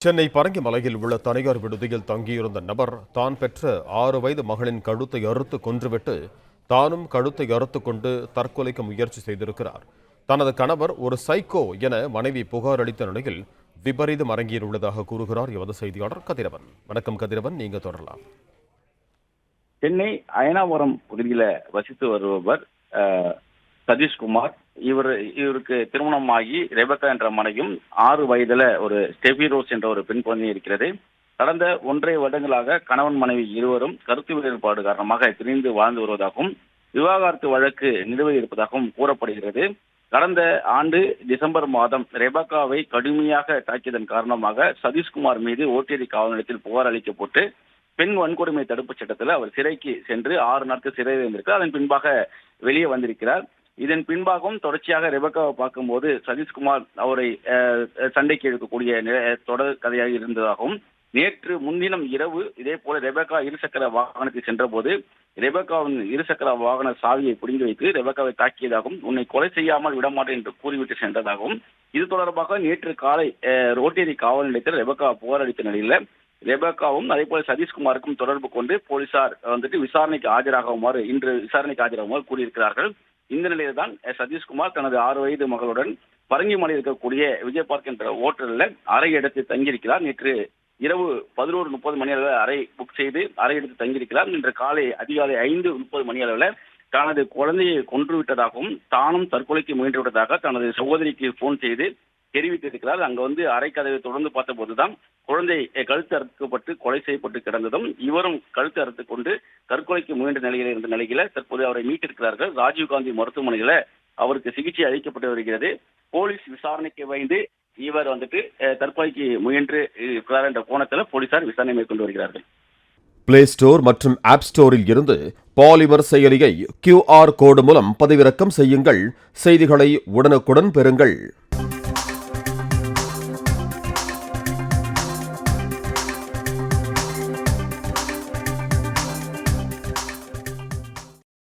சென்னை பரங்கிமலையில் உள்ள தனியார் விடுதியில் தங்கியிருந்த நபர் தான் பெற்ற 6 வயது மகளின் கழுத்தை அறுத்து கொன்றுவிட்டு தானும் கழுத்தை அறுத்து கொண்டு தற்கொலைக்கு முயற்சி செய்திருக்கிறார். தனது கணவர் ஒரு சைக்கோ என மனைவி புகார் அளித்த நிலையில் விபரீதம் அரங்கேறியுள்ளதாக கூறுகிறார் எமது செய்தியாளர் கதிரவன். வணக்கம் கதிரவன், நீங்க தொடரலாம். சென்னை அயனாவரம் பகுதியில் வசித்து வருபவர் சதீஷ்குமார். இவருக்கு திருமணமாகி ரெபக்கா என்ற மனையும் 6 வயதுல ஒரு ஸ்டெபி ரோஸ் என்ற ஒரு பெண் குழந்தை இருக்கிறது. கடந்த 1.5 வருடங்களாக கணவன் மனைவி இருவரும் கருத்து வேறுபாடு காரணமாக பிரிந்து வாழ்ந்து வருவதாகவும் விவாகரத்து வழக்கு நிலுவையில் இருப்பதாகவும் கூறப்படுகிறது. கடந்த ஆண்டு டிசம்பர் மாதம் ரெபக்காவை கடுமையாக தாக்கியதன் காரணமாக சதீஷ்குமார் மீது ஓட்டேரி காவல் நிலையத்தில் புகார் அளிக்கப்பட்டு பெண் வன்கொடுமை தடுப்புச் சட்டத்தில் அவர் சிறைக்கு சென்று 6 நாட்கள் சிறையில் இருந்திருக்கிறார். அதன் பின்பாக வெளியே வந்திருக்கிறார். இதன் பின்பாகவும் தொடர்ச்சியாக ரெபக்காவை பார்க்கும்போது சதீஷ்குமார் அவரை சண்டைக்கு எடுக்கக்கூடிய தொடர் கதையாக இருந்ததாகவும், நேற்று முன்தினம் இரவு இதே போல ரெபக்கா இருசக்கர வாகனத்தில் சென்ற போது ரெபக்காவின் இருசக்கர வாகன சாவியை பிடுங்கி வைத்து ரெபக்காவை தாக்கியதாகவும், உன்னை கொலை செய்யாமல் விடமாட்டேன் என்று கூறிவிட்டு சென்றதாகவும், இது தொடர்பாக நேற்று காலை ரோட்டேரி காவல் நிலையத்தில் ரெபக்கா புகார் அளித்த நிலையில் ரெபக்காவும் அதே போல சதீஷ்குமாருக்கும் தொடர்பு கொண்டு போலீசார் விசாரணைக்கு ஆஜராகுமாறு கூறியிருக்கிறார்கள். இந்த நிலையில் தான் சதீஷ்குமார் தனது 6 வயது மகளுடன் பரங்கிமலையில் இருக்கக்கூடிய விஜய் பார்க் என்ற ஹோட்டலில் அறை எடுத்து தங்கியிருக்கிறார். நேற்று இரவு 11:30 மணி அளவில் அறை புக் செய்து அறை எடுத்து தங்கியிருக்கிறார். இன்று காலை அதிகாலை 5:30 மணி அளவில் தனது குழந்தையை கொன்றுவிட்டதாகவும் தானும் தற்கொலைக்கு முயன்றுவிட்டதாக தனது சகோதரிக்கு போன் செய்து தெரிவித்திருக்கிறார். அங்கு அறை கதவை தொடர்ந்து பார்த்த போதுதான் குழந்தை கழுத்து அறுக்கப்பட்டு கொலை செய்யப்பட்டு கிடந்ததும் இவரும் கழுத்து அறுத்துக் கொண்டு தற்கொலைக்கு முயன்ற நிலையில் இருந்த நிலையில தற்போது அவரை மீட்டிருக்கிறார்கள். ராஜீவ்காந்தி மருத்துவமனையில அவருக்கு சிகிச்சை அளிக்கப்பட்டு வருகிறது. போலீஸ் விசாரணைக்கு வைந்து இவர் தற்கொலைக்கு முயன்று இருக்கிறார் என்ற கோணத்தில் போலீசார் விசாரணை மேற்கொண்டு வருகிறார்கள். பிளே ஸ்டோர் மற்றும் ஆப் ஸ்டோரில் இருந்து பாலிமர் செயலியை QR கோடு மூலம் பதிவிறக்கம் செய்யுங்கள். செய்திகளை உடனுக்குடன் பெறுங்கள்.